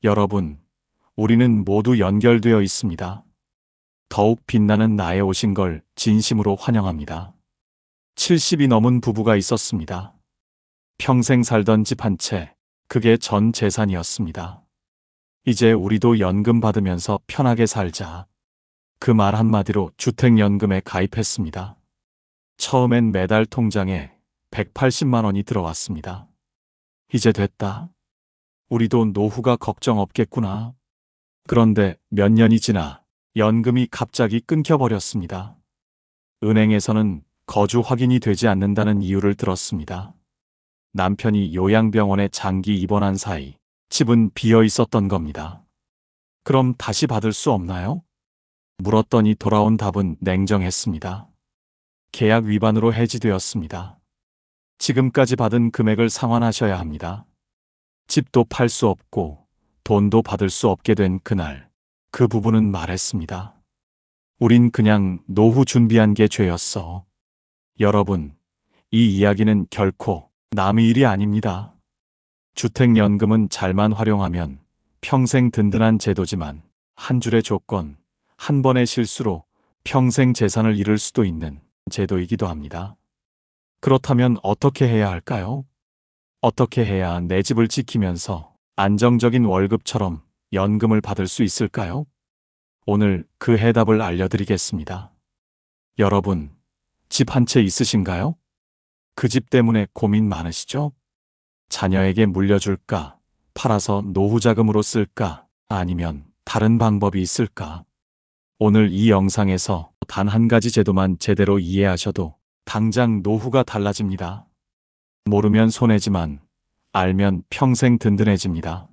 여러분, 우리는 모두 연결되어 있습니다. 더욱 빛나는 나에 오신 걸 진심으로 환영합니다. 70이 넘은 부부가 있었습니다. 평생 살던 집 한 채, 그게 전 재산이었습니다. 이제 우리도 연금 받으면서 편하게 살자. 그 말 한마디로 주택연금에 가입했습니다. 처음엔 매달 통장에 180만 원이 들어왔습니다. 이제 됐다. 우리도 노후가 걱정 없겠구나. 그런데 몇 년이 지나 연금이 갑자기 끊겨버렸습니다. 은행에서는 거주 확인이 되지 않는다는 이유를 들었습니다. 남편이 요양병원에 장기 입원한 사이 집은 비어 있었던 겁니다. 그럼 다시 받을 수 없나요? 물었더니 돌아온 답은 냉정했습니다. 계약 위반으로 해지되었습니다. 지금까지 받은 금액을 상환하셔야 합니다. 집도 팔 수 없고 돈도 받을 수 없게 된 그날, 그 부부는 말했습니다. 우린 그냥 노후 준비한 게 죄였어. 여러분, 이 이야기는 결코 남의 일이 아닙니다. 주택연금은 잘만 활용하면 평생 든든한 제도지만 한 줄의 조건, 한 번의 실수로 평생 재산을 잃을 수도 있는 제도이기도 합니다. 그렇다면 어떻게 해야 할까요? 어떻게 해야 내 집을 지키면서 안정적인 월급처럼 연금을 받을 수 있을까요? 오늘 그 해답을 알려드리겠습니다. 여러분, 집 한 채 있으신가요? 그 집 때문에 고민 많으시죠? 자녀에게 물려줄까? 팔아서 노후 자금으로 쓸까? 아니면 다른 방법이 있을까? 오늘 이 영상에서 단 한 가지 제도만 제대로 이해하셔도 당장 노후가 달라집니다. 모르면 손해지만 알면 평생 든든해집니다.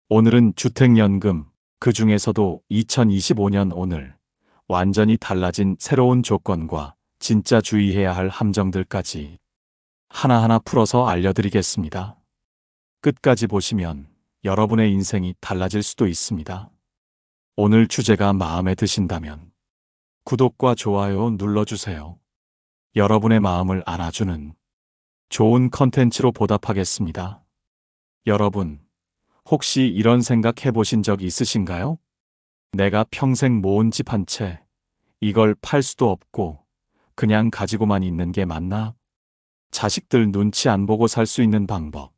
오늘은 주택연금, 그 중에서도 2025년 오늘 완전히 달라진 새로운 조건과 진짜 주의해야 할 함정들까지 하나하나 풀어서 알려드리겠습니다. 끝까지 보시면 여러분의 인생이 달라질 수도 있습니다. 오늘 주제가 마음에 드신다면 구독과 좋아요 눌러주세요. 여러분의 마음을 안아주는 좋은 컨텐츠로 보답하겠습니다. 여러분, 혹시 이런 생각 해보신 적 있으신가요? 내가 평생 모은 집 한 채, 이걸 팔 수도 없고 그냥 가지고만 있는 게 맞나? 자식들 눈치 안 보고 살 수 있는 방법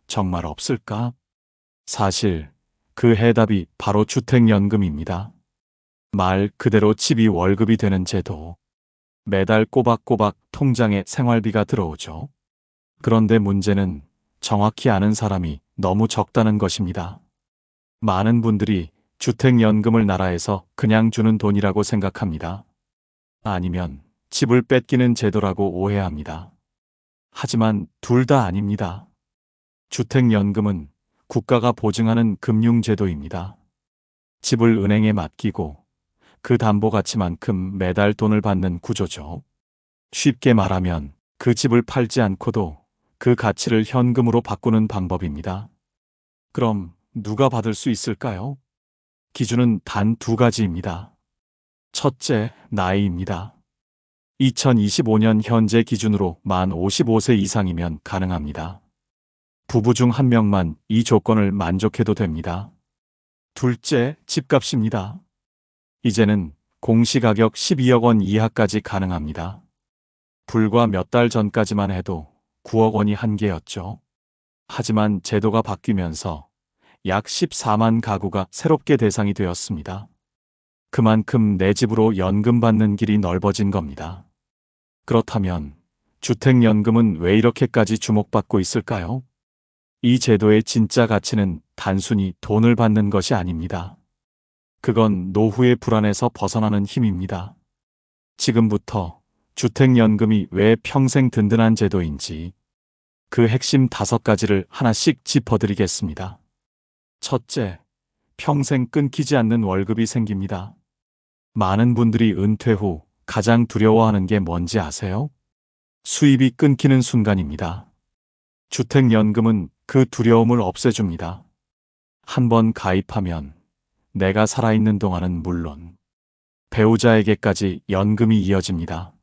정말 없을까? 사실 그 해답이 바로 주택연금입니다. 말 그대로 집이 월급이 되는 제도. 매달 꼬박꼬박 통장에 생활비가 들어오죠. 그런데 문제는 정확히 아는 사람이 너무 적다는 것입니다. 많은 분들이 주택연금을 나라에서 그냥 주는 돈이라고 생각합니다. 아니면 집을 뺏기는 제도라고 오해합니다. 하지만 둘 다 아닙니다. 주택연금은 국가가 보증하는 금융제도입니다. 집을 은행에 맡기고 그 담보 가치만큼 매달 돈을 받는 구조죠. 쉽게 말하면 그 집을 팔지 않고도 그 가치를 현금으로 바꾸는 방법입니다. 그럼 누가 받을 수 있을까요? 기준은 단 두 가지입니다. 첫째, 나이입니다. 2025년 현재 기준으로 만 55세 이상이면 가능합니다. 부부 중 한 명만 이 조건을 만족해도 됩니다. 둘째, 집값입니다. 이제는 공시가격 12억 원 이하까지 가능합니다. 불과 몇 달 전까지만 해도 9억 원이 한계였죠. 하지만 제도가 바뀌면서 약 14만 가구가 새롭게 대상이 되었습니다. 그만큼 내 집으로 연금 받는 길이 넓어진 겁니다. 그렇다면 주택연금은 왜 이렇게까지 주목받고 있을까요? 이 제도의 진짜 가치는 단순히 돈을 받는 것이 아닙니다. 그건 노후의 불안에서 벗어나는 힘입니다. 지금부터 주택연금이 왜 평생 든든한 제도인지 그 핵심 5가지를 하나씩 짚어드리겠습니다. 첫째, 평생 끊기지 않는 월급이 생깁니다. 많은 분들이 은퇴 후 가장 두려워하는 게 뭔지 아세요? 수입이 끊기는 순간입니다. 주택연금은 그 두려움을 없애줍니다. 한번 가입하면 내가 살아있는 동안은 물론 배우자에게까지 연금이 이어집니다.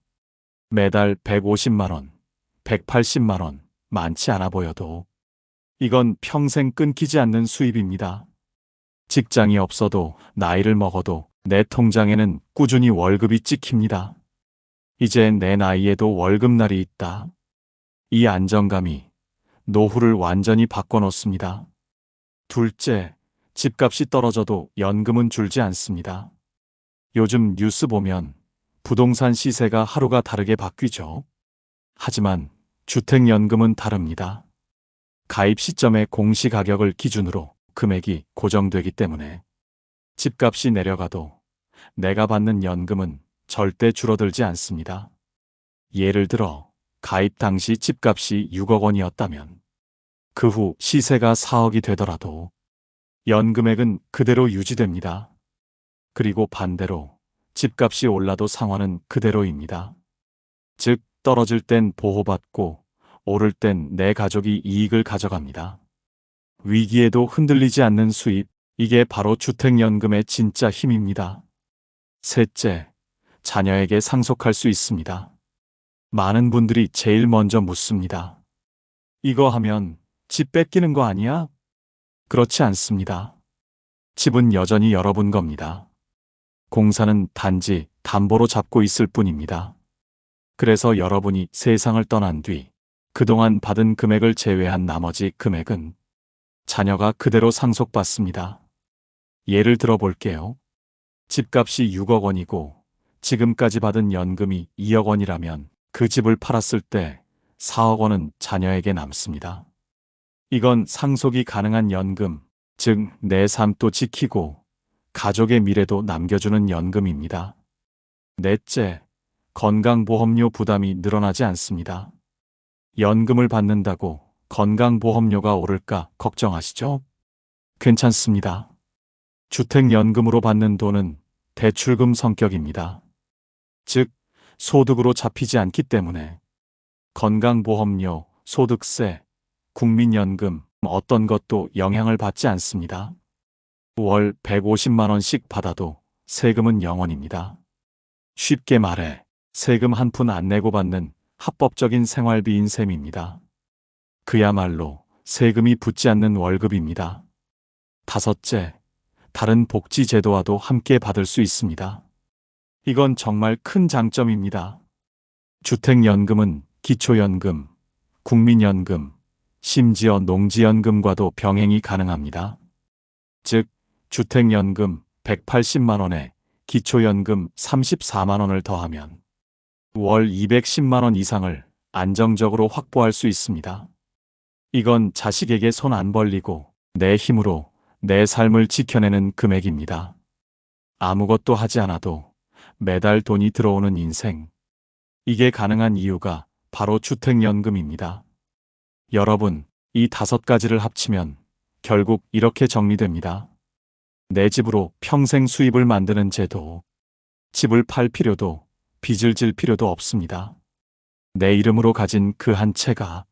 매달 150만 원, 180만 원, 많지 않아 보여도 이건 평생 끊기지 않는 수입입니다. 직장이 없어도 나이를 먹어도 내 통장에는 꾸준히 월급이 찍힙니다. 이제 내 나이에도 월급날이 있다. 이 안정감이 노후를 완전히 바꿔놓습니다. 둘째, 집값이 떨어져도 연금은 줄지 않습니다. 요즘 뉴스 보면 부동산 시세가 하루가 다르게 바뀌죠. 하지만 주택연금은 다릅니다. 가입 시점의 공시가격을 기준으로 금액이 고정되기 때문에 집값이 내려가도 내가 받는 연금은 절대 줄어들지 않습니다. 예를 들어 가입 당시 집값이 6억 원이었다면 그 후 시세가 4억이 되더라도 연금액은 그대로 유지됩니다. 그리고 반대로 집값이 올라도 상환은 그대로입니다. 즉 떨어질 땐 보호받고 오를 땐 내 가족이 이익을 가져갑니다. 위기에도 흔들리지 않는 수입, 이게 바로 주택연금의 진짜 힘입니다. 셋째, 자녀에게 상속할 수 있습니다. 많은 분들이 제일 먼저 묻습니다. 이거 하면 집 뺏기는 거 아니야? 그렇지 않습니다. 집은 여전히 여러분 겁니다. 공사는 단지 담보로 잡고 있을 뿐입니다. 그래서 여러분이 세상을 떠난 뒤 그동안 받은 금액을 제외한 나머지 금액은 자녀가 그대로 상속받습니다. 예를 들어 볼게요. 집값이 6억 원이고 지금까지 받은 연금이 2억 원이라면 그 집을 팔았을 때 4억 원은 자녀에게 남습니다. 이건 상속이 가능한 연금, 즉 내 삶도 지키고 가족의 미래도 남겨주는 연금입니다. 넷째, 건강보험료 부담이 늘어나지 않습니다. 연금을 받는다고 건강보험료가 오를까 걱정하시죠? 괜찮습니다. 주택연금으로 받는 돈은 대출금 성격입니다. 즉, 소득으로 잡히지 않기 때문에 건강보험료, 소득세, 국민연금 어떤 것도 영향을 받지 않습니다. 월 150만 원씩 받아도 세금은 0원입니다. 쉽게 말해 세금 한 푼 안 내고 받는 합법적인 생활비인 셈입니다. 그야말로 세금이 붙지 않는 월급입니다. 다섯째, 다른 복지 제도와도 함께 받을 수 있습니다. 이건 정말 큰 장점입니다. 주택연금은 기초연금, 국민연금, 심지어 농지연금과도 병행이 가능합니다. 즉, 주택연금 180만 원에 기초연금 34만 원을 더하면 월 210만 원 이상을 안정적으로 확보할 수 있습니다. 이건 자식에게 손 안 벌리고 내 힘으로 내 삶을 지켜내는 금액입니다. 아무것도 하지 않아도 매달 돈이 들어오는 인생. 이게 가능한 이유가 바로 주택연금입니다. 여러분, 이 5가지를 합치면 결국 이렇게 정리됩니다. 내 집으로 평생 수입을 만드는 제도. 집을 팔 필요도 빚을 질 필요도 없습니다. 내 이름으로 가진 그 한 채가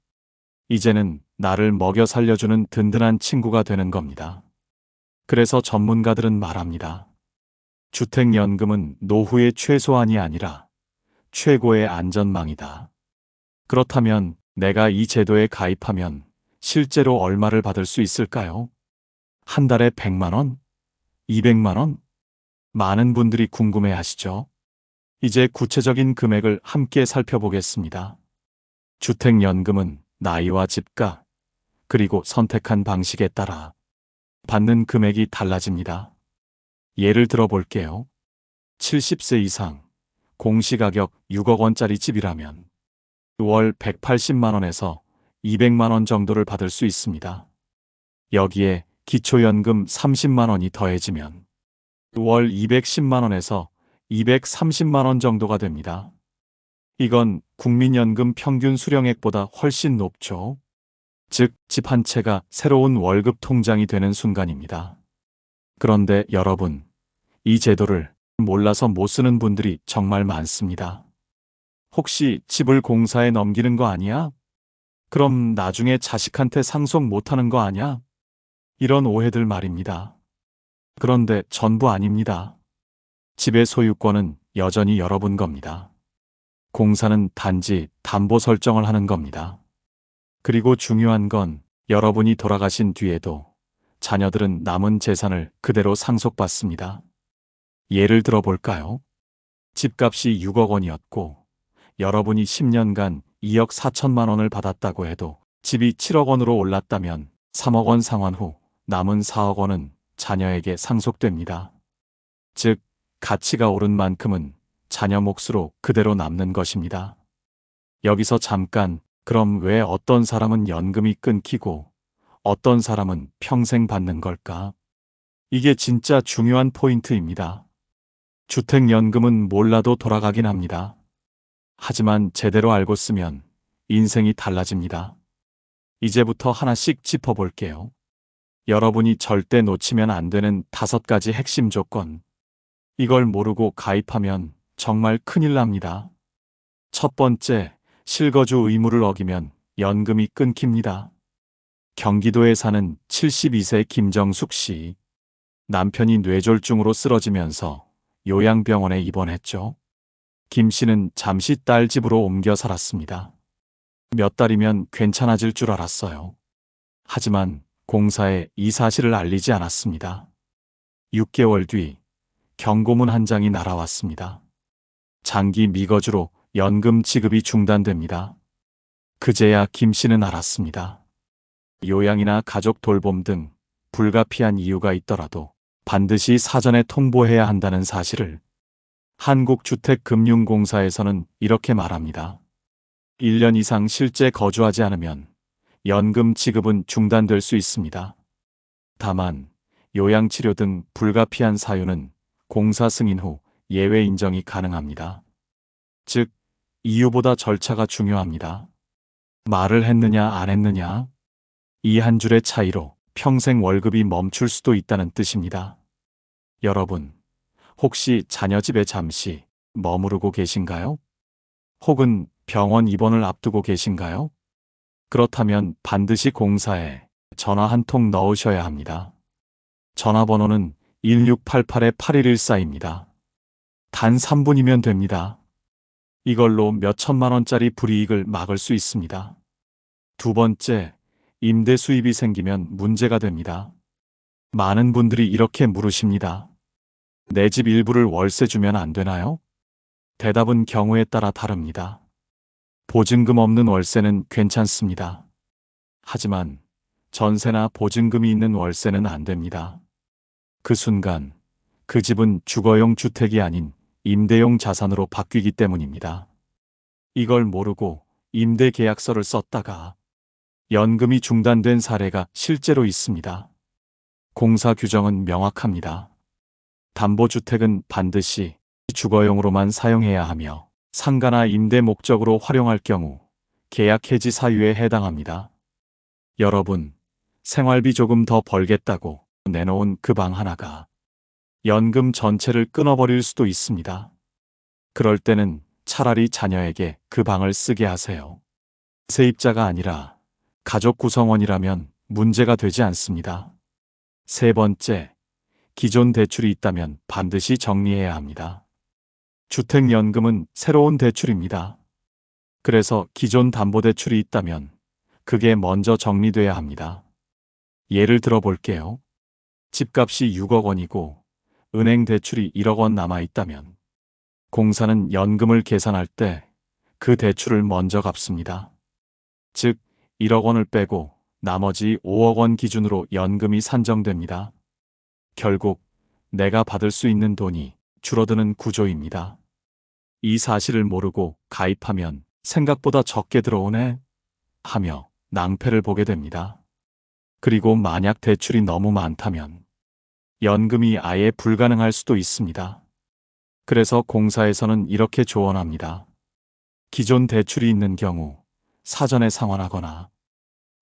이제는 나를 먹여 살려주는 든든한 친구가 되는 겁니다. 그래서 전문가들은 말합니다. 주택연금은 노후의 최소한이 아니라 최고의 안전망이다. 그렇다면 내가 이 제도에 가입하면 실제로 얼마를 받을 수 있을까요? 한 달에 100만 원? 200만 원? 많은 분들이 궁금해 하시죠? 이제 구체적인 금액을 함께 살펴보겠습니다. 주택연금은 나이와 집값, 그리고 선택한 방식에 따라 받는 금액이 달라집니다. 예를 들어 볼게요. 70세 이상, 공시가격 6억 원짜리 집이라면 월 180만 원에서 200만 원 정도를 받을 수 있습니다. 여기에 기초연금 30만 원이 더해지면 월 210만 원에서 230만 원 정도가 됩니다. 이건 국민연금 평균 수령액보다 훨씬 높죠. 즉, 집 한 채가 새로운 월급 통장이 되는 순간입니다. 그런데 여러분, 이 제도를 몰라서 못 쓰는 분들이 정말 많습니다. 혹시 집을 공사에 넘기는 거 아니야? 그럼 나중에 자식한테 상속 못하는 거 아냐? 이런 오해들 말입니다. 그런데 전부 아닙니다. 집의 소유권은 여전히 여러분 겁니다. 공사는 단지 담보 설정을 하는 겁니다. 그리고 중요한 건 여러분이 돌아가신 뒤에도 자녀들은 남은 재산을 그대로 상속받습니다. 예를 들어 볼까요? 집값이 6억 원이었고 여러분이 10년간 2억 4천만 원을 받았다고 해도 집이 7억 원으로 올랐다면 3억 원 상환 후 남은 4억 원은 자녀에게 상속됩니다. 즉, 가치가 오른 만큼은 자녀 몫으로 그대로 남는 것입니다. 여기서 잠깐, 그럼 왜 어떤 사람은 연금이 끊기고 어떤 사람은 평생 받는 걸까? 이게 진짜 중요한 포인트입니다. 주택연금은 몰라도 돌아가긴 합니다. 하지만 제대로 알고 쓰면 인생이 달라집니다. 이제부터 하나씩 짚어볼게요. 여러분이 절대 놓치면 안 되는 5가지 핵심 조건. 이걸 모르고 가입하면 정말 큰일 납니다. 첫 번째, 실거주 의무를 어기면 연금이 끊깁니다. 경기도에 사는 72세 김정숙 씨. 남편이 뇌졸중으로 쓰러지면서 요양병원에 입원했죠. 김 씨는 잠시 딸 집으로 옮겨 살았습니다. 몇 달이면 괜찮아질 줄 알았어요. 하지만 공사에 이 사실을 알리지 않았습니다. 6개월 뒤 경고문 한 장이 날아왔습니다. 장기 미거주로 연금 지급이 중단됩니다. 그제야 김 씨는 알았습니다. 요양이나 가족 돌봄 등 불가피한 이유가 있더라도 반드시 사전에 통보해야 한다는 사실을. 한국주택금융공사에서는 이렇게 말합니다. 1년 이상 실제 거주하지 않으면 연금 지급은 중단될 수 있습니다. 다만 요양치료 등 불가피한 사유는 공사 승인 후 예외 인정이 가능합니다. 즉, 이유보다 절차가 중요합니다. 말을 했느냐 안 했느냐, 이 한 줄의 차이로 평생 월급이 멈출 수도 있다는 뜻입니다. 여러분, 혹시 자녀 집에 잠시 머무르고 계신가요? 혹은 병원 입원을 앞두고 계신가요? 그렇다면 반드시 공사에 전화 한 통 넣으셔야 합니다. 전화번호는 1688-8114입니다. 단 3분이면 됩니다. 이걸로 몇 천만 원짜리 불이익을 막을 수 있습니다. 두 번째, 임대 수입이 생기면 문제가 됩니다. 많은 분들이 이렇게 물으십니다. 내 집 일부를 월세 주면 안 되나요? 대답은 경우에 따라 다릅니다. 보증금 없는 월세는 괜찮습니다. 하지만 전세나 보증금이 있는 월세는 안 됩니다. 그 순간 그 집은 주거용 주택이 아닌 임대용 자산으로 바뀌기 때문입니다. 이걸 모르고 임대 계약서를 썼다가 연금이 중단된 사례가 실제로 있습니다. 공사 규정은 명확합니다. 담보주택은 반드시 주거용으로만 사용해야 하며 상가나 임대 목적으로 활용할 경우 계약 해지 사유에 해당합니다. 여러분, 생활비 조금 더 벌겠다고 내놓은 그 방 하나가 연금 전체를 끊어버릴 수도 있습니다. 그럴 때는 차라리 자녀에게 그 방을 쓰게 하세요. 세입자가 아니라 가족 구성원이라면 문제가 되지 않습니다. 세 번째, 기존 대출이 있다면 반드시 정리해야 합니다. 주택연금은 새로운 대출입니다. 그래서 기존 담보대출이 있다면 그게 먼저 정리돼야 합니다. 예를 들어 볼게요. 집값이 6억 원이고 은행 대출이 1억 원 남아있다면 공사는 연금을 계산할 때 그 대출을 먼저 갚습니다. 즉, 1억 원을 빼고 나머지 5억 원 기준으로 연금이 산정됩니다. 결국 내가 받을 수 있는 돈이 줄어드는 구조입니다. 이 사실을 모르고 가입하면 생각보다 적게 들어오네 하며 낭패를 보게 됩니다. 그리고 만약 대출이 너무 많다면 연금이 아예 불가능할 수도 있습니다. 그래서 공사에서는 이렇게 조언합니다. 기존 대출이 있는 경우 사전에 상환하거나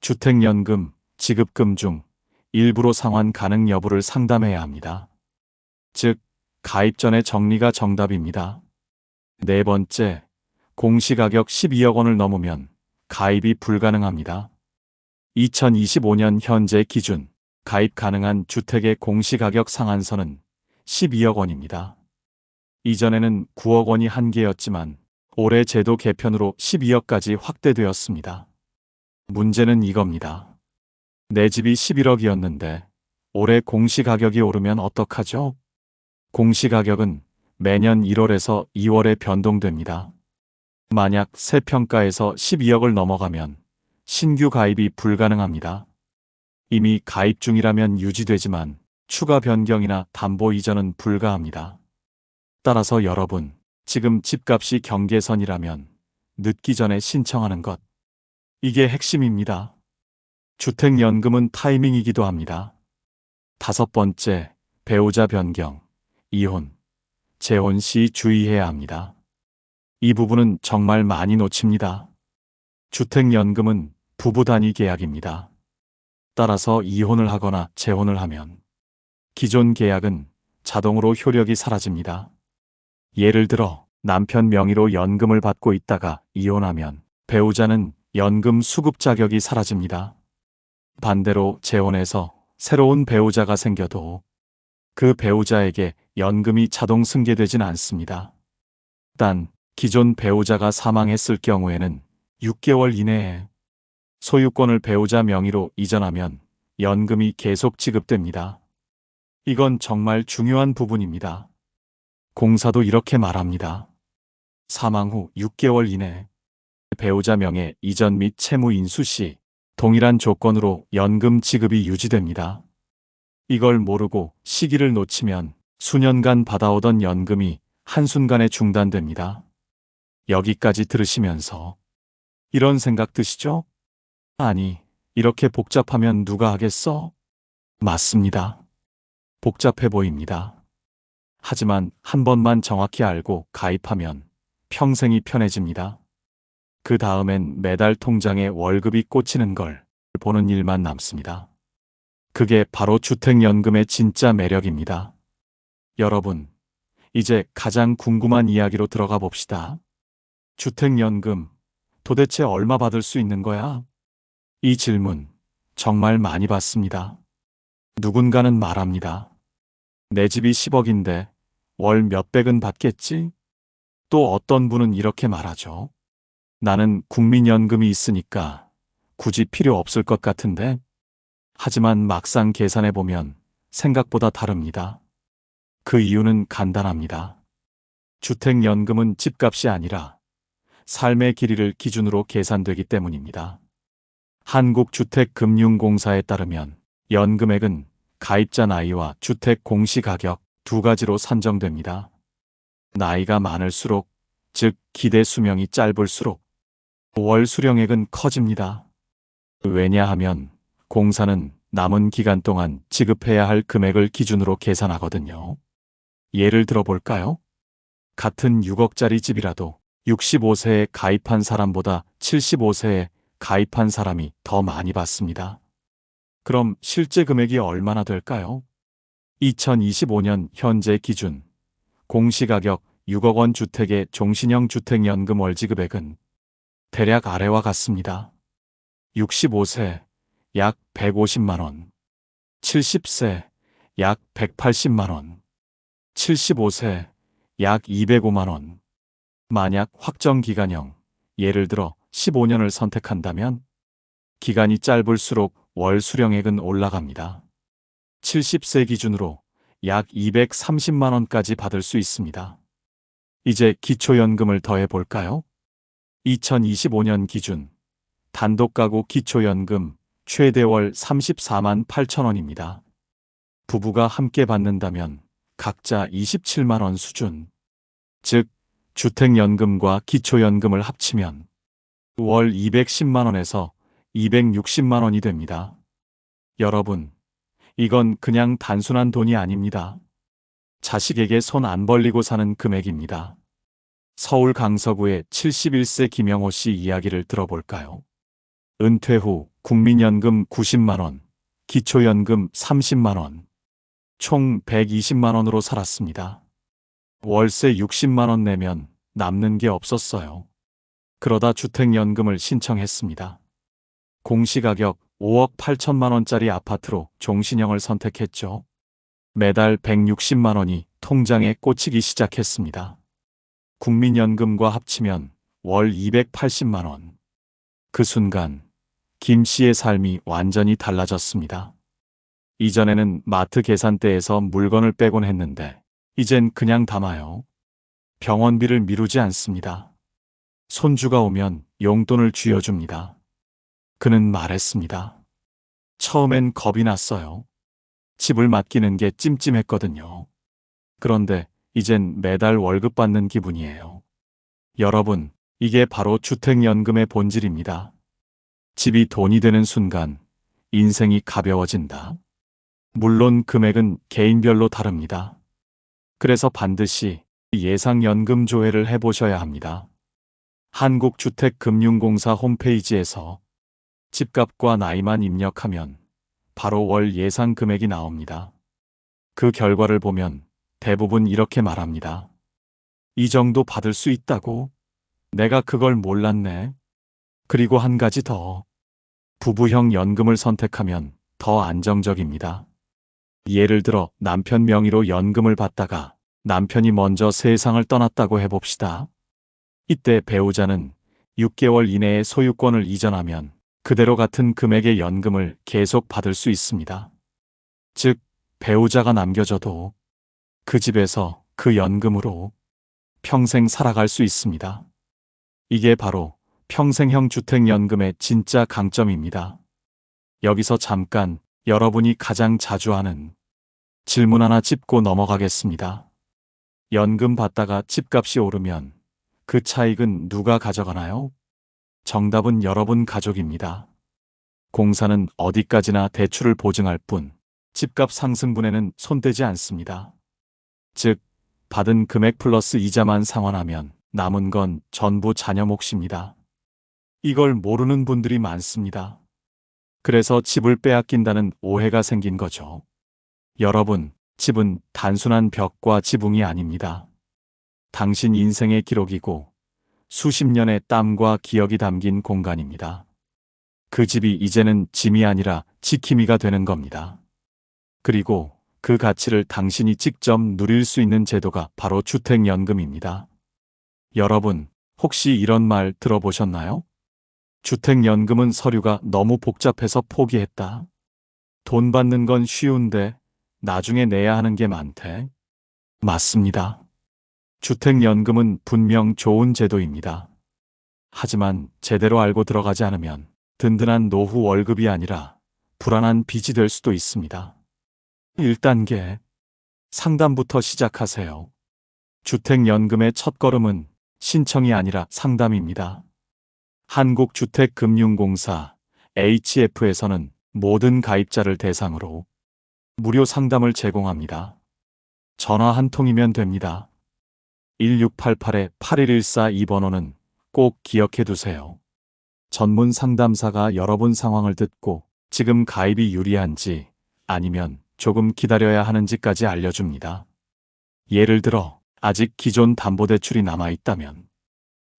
주택연금, 지급금 중 일부로 상환 가능 여부를 상담해야 합니다. 즉, 가입 전에 정리가 정답입니다. 네 번째, 공시가격 12억 원을 넘으면 가입이 불가능합니다. 2025년 현재 기준 가입 가능한 주택의 공시가격 상한선은 12억 원입니다. 이전에는 9억 원이 한계였지만 올해 제도 개편으로 12억까지 확대되었습니다. 문제는 이겁니다. 내 집이 11억이었는데 올해 공시가격이 오르면 어떡하죠? 공시가격은 매년 1월에서 2월에 변동됩니다. 만약 새 평가에서 12억을 넘어가면 신규 가입이 불가능합니다. 이미 가입 중이라면 유지되지만 추가 변경이나 담보 이전은 불가합니다. 따라서 여러분, 지금 집값이 경계선이라면 늦기 전에 신청하는 것. 이게 핵심입니다. 주택연금은 타이밍이기도 합니다. 5번째, 배우자 변경, 이혼, 재혼 시 주의해야 합니다. 이 부분은 정말 많이 놓칩니다. 주택연금은 부부 단위 계약입니다. 따라서 이혼을 하거나 재혼을 하면 기존 계약은 자동으로 효력이 사라집니다. 예를 들어 남편 명의로 연금을 받고 있다가 이혼하면 배우자는 연금 수급 자격이 사라집니다. 반대로 재혼해서 새로운 배우자가 생겨도 그 배우자에게 연금이 자동 승계되진 않습니다. 단, 기존 배우자가 사망했을 경우에는 6개월 이내에 소유권을 배우자 명의로 이전하면 연금이 계속 지급됩니다. 이건 정말 중요한 부분입니다. 공사도 이렇게 말합니다. 사망 후 6개월 이내 배우자 명의 이전 및 채무 인수 시 동일한 조건으로 연금 지급이 유지됩니다. 이걸 모르고 시기를 놓치면 수년간 받아오던 연금이 한순간에 중단됩니다. 여기까지 들으시면서 이런 생각 드시죠? 아니, 이렇게 복잡하면 누가 하겠어? 맞습니다. 복잡해 보입니다. 하지만 한 번만 정확히 알고 가입하면 평생이 편해집니다. 그 다음엔 매달 통장에 월급이 꽂히는 걸 보는 일만 남습니다. 그게 바로 주택연금의 진짜 매력입니다. 여러분, 이제 가장 궁금한 이야기로 들어가 봅시다. 주택연금, 도대체 얼마 받을 수 있는 거야? 이 질문 정말 많이 받습니다. 누군가는 말합니다. 내 집이 10억인데 월 몇백은 받겠지? 또 어떤 분은 이렇게 말하죠. 나는 국민연금이 있으니까 굳이 필요 없을 것 같은데? 하지만 막상 계산해보면 생각보다 다릅니다. 그 이유는 간단합니다. 주택연금은 집값이 아니라 삶의 길이를 기준으로 계산되기 때문입니다. 한국주택금융공사에 따르면 연금액은 가입자 나이와 주택 공시가격 두 가지로 산정됩니다. 나이가 많을수록, 즉 기대 수명이 짧을수록 월 수령액은 커집니다. 왜냐하면 공사는 남은 기간 동안 지급해야 할 금액을 기준으로 계산하거든요. 예를 들어 볼까요? 같은 6억짜리 집이라도 65세에 가입한 사람보다 75세에 가입한 사람이 더 많이 받습니다. 그럼 실제 금액이 얼마나 될까요? 2025년 현재 기준 공시가격 6억 원 주택의 종신형 주택연금 월지급액은 대략 아래와 같습니다. 65세 약 150만 원, 70세 약 180만 원, 75세 약 205만 원. 만약 확정 기간형, 예를 들어 15년을 선택한다면 기간이 짧을수록 월 수령액은 올라갑니다. 70세 기준으로 약 230만 원까지 받을 수 있습니다. 이제 기초연금을 더해 볼까요? 2025년 기준 단독가구 기초연금 최대 월 34만 8천 원입니다. 부부가 함께 받는다면 각자 27만 원 수준. 즉, 주택연금과 기초연금을 합치면 월 210만 원에서 260만 원이 됩니다. 여러분, 이건 그냥 단순한 돈이 아닙니다. 자식에게 손 안 벌리고 사는 금액입니다. 서울 강서구의 71세 김영호 씨 이야기를 들어볼까요? 은퇴 후 국민연금 90만 원, 기초연금 30만 원, 총 120만 원으로 살았습니다. 월세 60만 원 내면 남는 게 없었어요. 그러다 주택연금을 신청했습니다. 공시가격 5억 8천만 원짜리 아파트로 종신형을 선택했죠. 매달 160만 원이 통장에 꽂히기 시작했습니다. 국민연금과 합치면 월 280만 원. 그 순간 김 씨의 삶이 완전히 달라졌습니다. 이전에는 마트 계산대에서 물건을 빼곤 했는데 이젠 그냥 담아요. 병원비를 미루지 않습니다. 손주가 오면 용돈을 쥐어줍니다. 그는 말했습니다. 처음엔 겁이 났어요. 집을 맡기는 게 찜찜했거든요. 그런데 이젠 매달 월급 받는 기분이에요. 여러분, 이게 바로 주택연금의 본질입니다. 집이 돈이 되는 순간 인생이 가벼워진다. 물론 금액은 개인별로 다릅니다. 그래서 반드시 예상연금 조회를 해보셔야 합니다. 한국주택금융공사 홈페이지에서 집값과 나이만 입력하면 바로 월 예상 금액이 나옵니다. 그 결과를 보면 대부분 이렇게 말합니다. 이 정도 받을 수 있다고? 내가 그걸 몰랐네. 그리고 한 가지 더. 부부형 연금을 선택하면 더 안정적입니다. 예를 들어 남편 명의로 연금을 받다가 남편이 먼저 세상을 떠났다고 해봅시다. 이때 배우자는 6개월 이내에 소유권을 이전하면 그대로 같은 금액의 연금을 계속 받을 수 있습니다. 즉, 배우자가 남겨져도 그 집에서 그 연금으로 평생 살아갈 수 있습니다. 이게 바로 평생형 주택연금의 진짜 강점입니다. 여기서 잠깐 여러분이 가장 자주 하는 질문 하나 짚고 넘어가겠습니다. 연금 받다가 집값이 오르면 그 차익은 누가 가져가나요? 정답은 여러분 가족입니다. 공사는 어디까지나 대출을 보증할 뿐 집값 상승분에는 손대지 않습니다. 즉, 받은 금액 플러스 이자만 상환하면 남은 건 전부 자녀 몫입니다. 이걸 모르는 분들이 많습니다. 그래서 집을 빼앗긴다는 오해가 생긴 거죠. 여러분, 집은 단순한 벽과 지붕이 아닙니다. 당신 인생의 기록이고 수십 년의 땀과 기억이 담긴 공간입니다. 그 집이 이제는 짐이 아니라 지킴이가 되는 겁니다. 그리고 그 가치를 당신이 직접 누릴 수 있는 제도가 바로 주택연금입니다. 여러분, 혹시 이런 말 들어보셨나요? 주택연금은 서류가 너무 복잡해서 포기했다. 돈 받는 건 쉬운데 나중에 내야 하는 게 많대. 맞습니다. 주택연금은 분명 좋은 제도입니다. 하지만 제대로 알고 들어가지 않으면 든든한 노후 월급이 아니라 불안한 빚이 될 수도 있습니다. 1단계. 상담부터 시작하세요. 주택연금의 첫걸음은 신청이 아니라 상담입니다. 한국주택금융공사 HF에서는 모든 가입자를 대상으로 무료 상담을 제공합니다. 전화 한 통이면 됩니다. 1688-8114 이 번호는 꼭 기억해 두세요. 전문 상담사가 여러분 상황을 듣고 지금 가입이 유리한지 아니면 조금 기다려야 하는지까지 알려줍니다. 예를 들어 아직 기존 담보대출이 남아있다면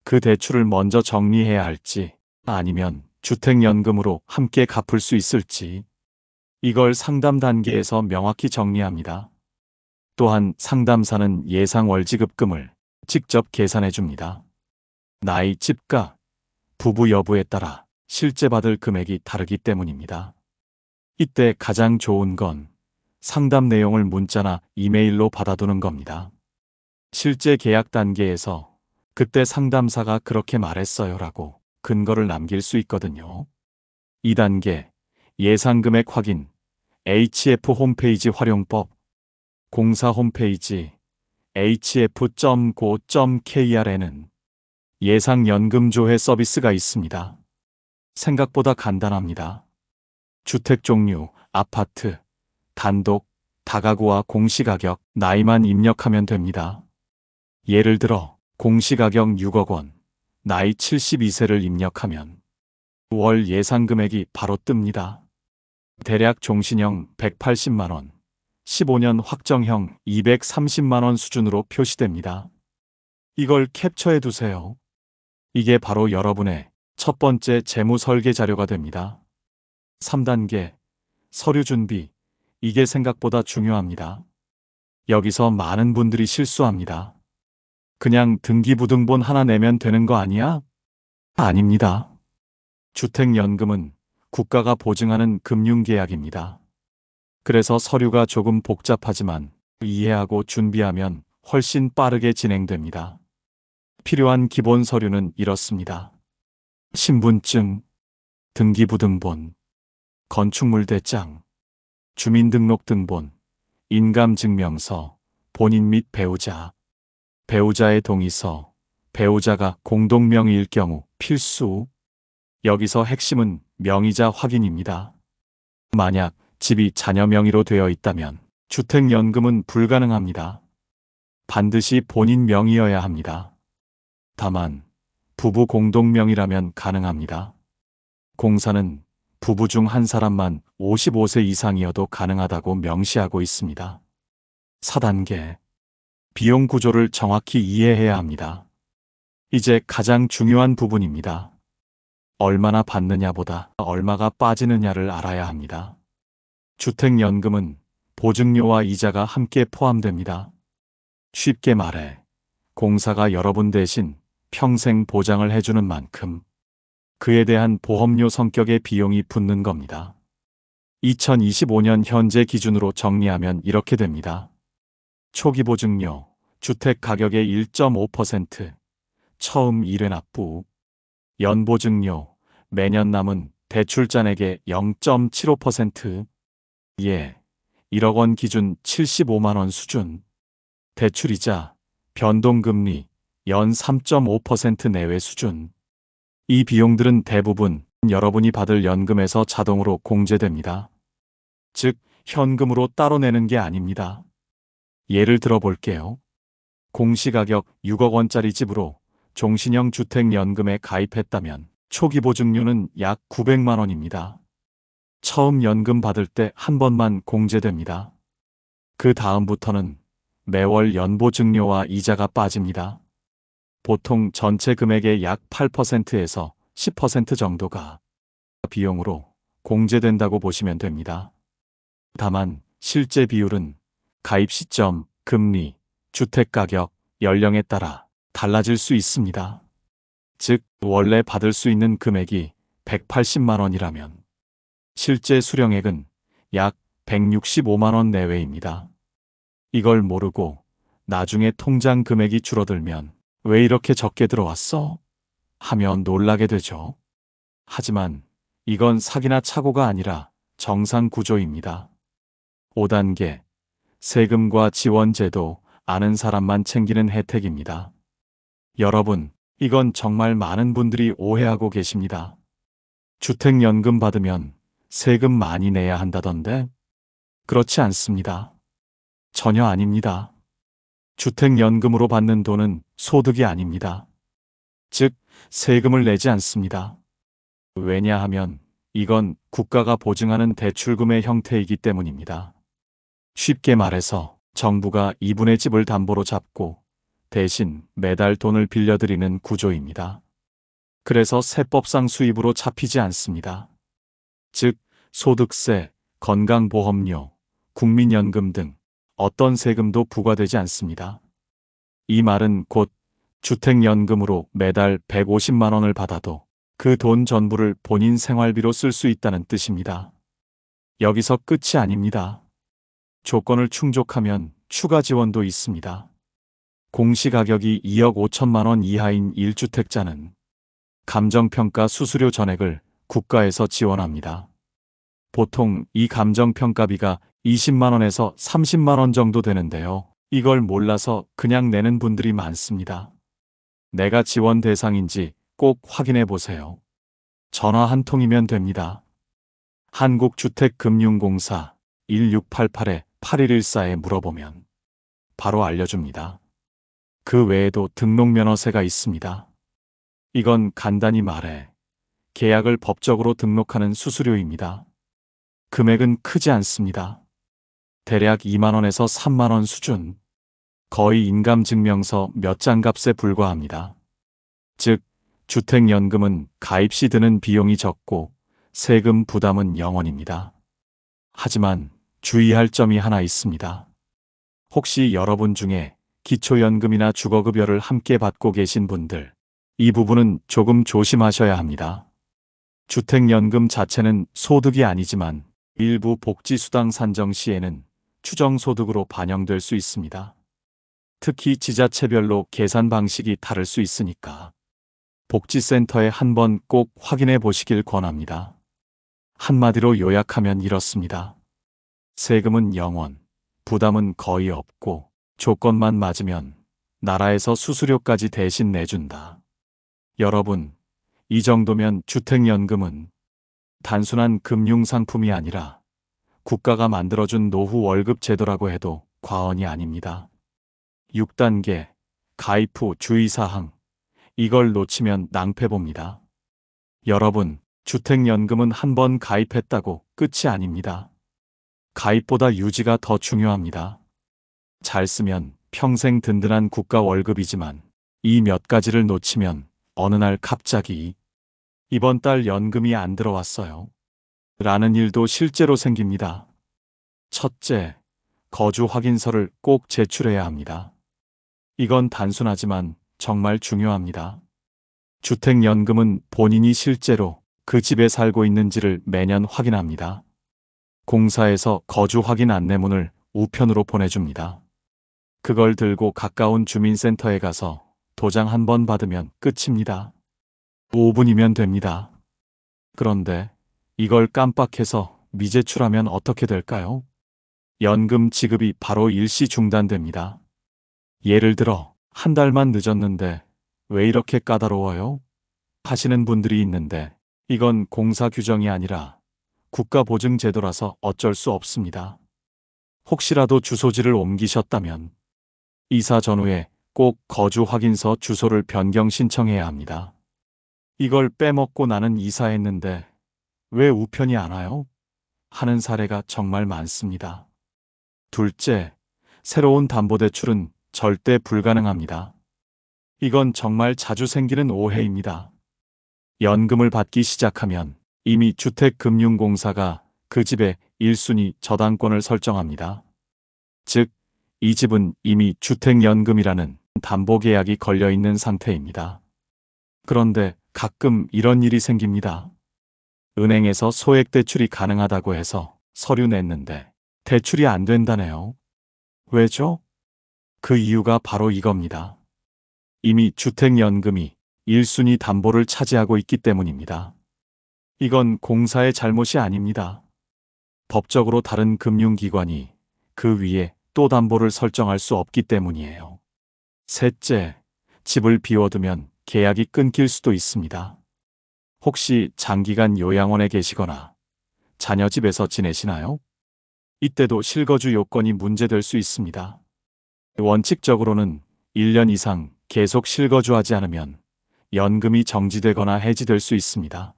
그 대출을 먼저 정리해야 할지 아니면 주택연금으로 함께 갚을 수 있을지 이걸 상담 단계에서 명확히 정리합니다. 또한 상담사는 예상 월지급금을 직접 계산해 줍니다. 나이, 집값, 부부 여부에 따라 실제 받을 금액이 다르기 때문입니다. 이때 가장 좋은 건 상담 내용을 문자나 이메일로 받아두는 겁니다. 실제 계약 단계에서 그때 상담사가 그렇게 말했어요 라고 근거를 남길 수 있거든요. 2단계 예상금액 확인 HF 홈페이지 활용법 공사 홈페이지 hf.go.kr에는 예상연금조회 서비스가 있습니다. 생각보다 간단합니다. 주택 종류, 아파트, 단독, 다가구와 공시가격, 나이만 입력하면 됩니다. 예를 들어 공시가격 6억 원, 나이 72세를 입력하면 월 예상금액이 바로 뜹니다. 대략 종신형 180만 원, 15년 확정형 230만 원 수준으로 표시됩니다. 이걸 캡처해 두세요. 이게 바로 여러분의 첫 번째 재무 설계 자료가 됩니다. 3단계 서류 준비. 이게 생각보다 중요합니다. 여기서 많은 분들이 실수합니다. 그냥 등기부등본 하나 내면 되는 거 아니야? 아닙니다. 주택연금은 국가가 보증하는 금융계약입니다. 그래서 서류가 조금 복잡하지만 이해하고 준비하면 훨씬 빠르게 진행됩니다. 필요한 기본 서류는 이렇습니다. 신분증, 등기부등본, 건축물 대장, 주민등록등본, 인감증명서, 본인 및 배우자, 배우자의 동의서, 배우자가 공동명의일 경우 필수. 여기서 핵심은 명의자 확인입니다. 만약 집이 자녀 명의로 되어 있다면 주택연금은 불가능합니다. 반드시 본인 명의여야 합니다. 다만 부부 공동명의라면 가능합니다. 공사는 부부 중 한 사람만 55세 이상이어도 가능하다고 명시하고 있습니다. 4단계. 비용 구조를 정확히 이해해야 합니다. 이제 가장 중요한 부분입니다. 얼마나 받느냐보다 얼마가 빠지느냐를 알아야 합니다. 주택연금은 보증료와 이자가 함께 포함됩니다. 쉽게 말해 공사가 여러분 대신 평생 보장을 해주는 만큼 그에 대한 보험료 성격의 비용이 붙는 겁니다. 2025년 현재 기준으로 정리하면 이렇게 됩니다. 초기 보증료, 주택 가격의 1.5%, 처음 1회 납부, 연보증료, 매년 남은 대출 잔액의 0.75%, 1억 원 기준 75만 원 수준, 대출이자, 변동금리, 연 3.5% 내외 수준. 이 비용들은 대부분 여러분이 받을 연금에서 자동으로 공제됩니다. 즉, 현금으로 따로 내는 게 아닙니다. 예를 들어 볼게요. 공시가격 6억 원짜리 집으로 종신형 주택연금에 가입했다면 초기 보증료는 약 900만 원입니다. 처음 연금 받을 때 한 번만 공제됩니다. 그 다음부터는 매월 연보증료와 이자가 빠집니다. 보통 전체 금액의 약 8%에서 10% 정도가 비용으로 공제된다고 보시면 됩니다. 다만 실제 비율은 가입 시점, 금리, 주택가격, 연령에 따라 달라질 수 있습니다. 즉, 원래 받을 수 있는 금액이 180만 원이라면 실제 수령액은 약 165만 원 내외입니다. 이걸 모르고 나중에 통장 금액이 줄어들면 왜 이렇게 적게 들어왔어? 하면 놀라게 되죠. 하지만 이건 사기나 착오가 아니라 정상 구조입니다. 5단계. 세금과 지원제도, 아는 사람만 챙기는 혜택입니다. 여러분, 이건 정말 많은 분들이 오해하고 계십니다. 주택연금 받으면 세금 많이 내야 한다던데? 그렇지 않습니다. 전혀 아닙니다. 주택연금으로 받는 돈은 소득이 아닙니다. 즉, 세금을 내지 않습니다. 왜냐하면 이건 국가가 보증하는 대출금의 형태이기 때문입니다. 쉽게 말해서 정부가 이분의 집을 담보로 잡고 대신 매달 돈을 빌려드리는 구조입니다. 그래서 세법상 수입으로 잡히지 않습니다. 즉, 소득세, 건강보험료, 국민연금 등 어떤 세금도 부과되지 않습니다. 이 말은 곧 주택연금으로 매달 150만 원을 받아도 그 돈 전부를 본인 생활비로 쓸 수 있다는 뜻입니다. 여기서 끝이 아닙니다. 조건을 충족하면 추가 지원도 있습니다. 공시가격이 2억 5천만 원 이하인 1주택자는 감정평가 수수료 전액을 국가에서 지원합니다. 보통 이 감정평가비가 20만 원에서 30만 원 정도 되는데요. 이걸 몰라서 그냥 내는 분들이 많습니다. 내가 지원 대상인지 꼭 확인해 보세요. 전화 한 통이면 됩니다. 한국주택금융공사 1688-8114에 물어보면 바로 알려줍니다. 그 외에도 등록면허세가 있습니다. 이건 간단히 말해 계약을 법적으로 등록하는 수수료입니다. 금액은 크지 않습니다. 대략 2만 원에서 3만 원 수준. 거의 인감증명서 몇 장 값에 불과합니다. 즉, 주택연금은 가입 시 드는 비용이 적고 세금 부담은 0원입니다. 하지만 주의할 점이 하나 있습니다. 혹시 여러분 중에 기초연금이나 주거급여를 함께 받고 계신 분들, 이 부분은 조금 조심하셔야 합니다. 주택연금 자체는 소득이 아니지만 일부 복지수당 산정 시에는 추정소득으로 반영될 수 있습니다. 특히 지자체별로 계산 방식이 다를 수 있으니까 복지센터에 한번 꼭 확인해 보시길 권합니다. 한마디로 요약하면 이렇습니다. 세금은 0원, 부담은 거의 없고 조건만 맞으면 나라에서 수수료까지 대신 내준다. 여러분, 이 정도면 주택연금은 단순한 금융상품이 아니라 국가가 만들어준 노후 월급 제도라고 해도 과언이 아닙니다. 6단계, 가입 후 주의사항. 이걸 놓치면 낭패봅니다. 여러분, 주택연금은 한번 가입했다고 끝이 아닙니다. 가입보다 유지가 더 중요합니다. 잘 쓰면 평생 든든한 국가 월급이지만 이 몇 가지를 놓치면 어느 날 갑자기 이번 달 연금이 안 들어왔어요. 라는 일도 실제로 생깁니다. 첫째, 거주 확인서를 꼭 제출해야 합니다. 이건 단순하지만 정말 중요합니다. 주택연금은 본인이 실제로 그 집에 살고 있는지를 매년 확인합니다. 공사에서 거주 확인 안내문을 우편으로 보내줍니다. 그걸 들고 가까운 주민센터에 가서 도장 한 번 받으면 끝입니다. 5분이면 됩니다. 그런데 이걸 깜빡해서 미제출하면 어떻게 될까요? 연금 지급이 바로 일시 중단됩니다. 예를 들어 한 달만 늦었는데 왜 이렇게 까다로워요? 하시는 분들이 있는데 이건 공사 규정이 아니라 국가보증제도라서 어쩔 수 없습니다. 혹시라도 주소지를 옮기셨다면 이사 전후에 꼭 거주 확인서 주소를 변경 신청해야 합니다. 이걸 빼먹고 나는 이사했는데 왜 우편이 안 와요? 하는 사례가 정말 많습니다. 둘째, 새로운 담보대출은 절대 불가능합니다. 이건 정말 자주 생기는 오해입니다. 연금을 받기 시작하면 이미 주택금융공사가 그 집의 1순위 저당권을 설정합니다. 즉, 이 집은 이미 주택연금이라는 담보계약이 걸려있는 상태입니다. 그런데 가끔 이런 일이 생깁니다. 은행에서 소액대출이 가능하다고 해서 서류 냈는데 대출이 안 된다네요. 왜죠? 그 이유가 바로 이겁니다. 이미 주택연금이 1순위 담보를 차지하고 있기 때문입니다. 이건 공사의 잘못이 아닙니다. 법적으로 다른 금융기관이 그 위에 또 담보를 설정할 수 없기 때문이에요. 셋째, 집을 비워두면 계약이 끊길 수도 있습니다. 혹시 장기간 요양원에 계시거나 자녀 집에서 지내시나요? 이때도 실거주 요건이 문제될 수 있습니다. 원칙적으로는 1년 이상 계속 실거주하지 않으면 연금이 정지되거나 해지될 수 있습니다.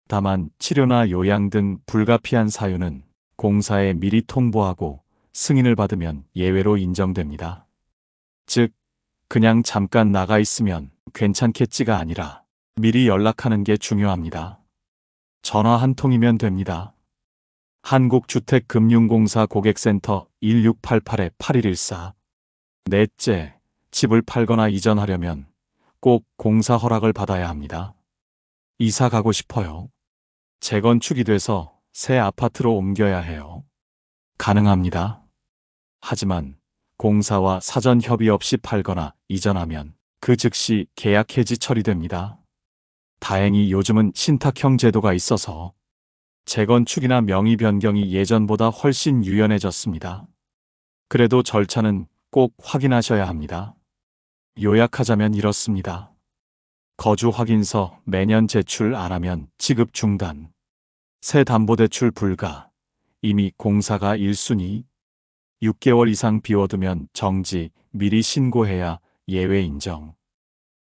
다만 치료나 요양 등 불가피한 사유는 공사에 미리 통보하고 승인을 받으면 예외로 인정됩니다. 즉, 그냥 잠깐 나가 있으면 괜찮겠지가 아니라 미리 연락하는 게 중요합니다. 전화 한 통이면 됩니다. 한국주택금융공사 고객센터 1688-8114. 넷째, 집을 팔거나 이전하려면 꼭 공사 허락을 받아야 합니다. 이사 가고 싶어요. 재건축이 돼서 새 아파트로 옮겨야 해요. 가능합니다. 하지만 공사와 사전 협의 없이 팔거나 이전하면 그 즉시 계약 해지 처리됩니다. 다행히 요즘은 신탁형 제도가 있어서 재건축이나 명의 변경이 예전보다 훨씬 유연해졌습니다. 그래도 절차는 꼭 확인하셔야 합니다. 요약하자면 이렇습니다. 거주 확인서 매년 제출 안 하면 지급 중단. 새 담보대출 불가. 이미 공사가 1순위. 6개월 이상 비워두면 정지, 미리 신고해야 예외 인정.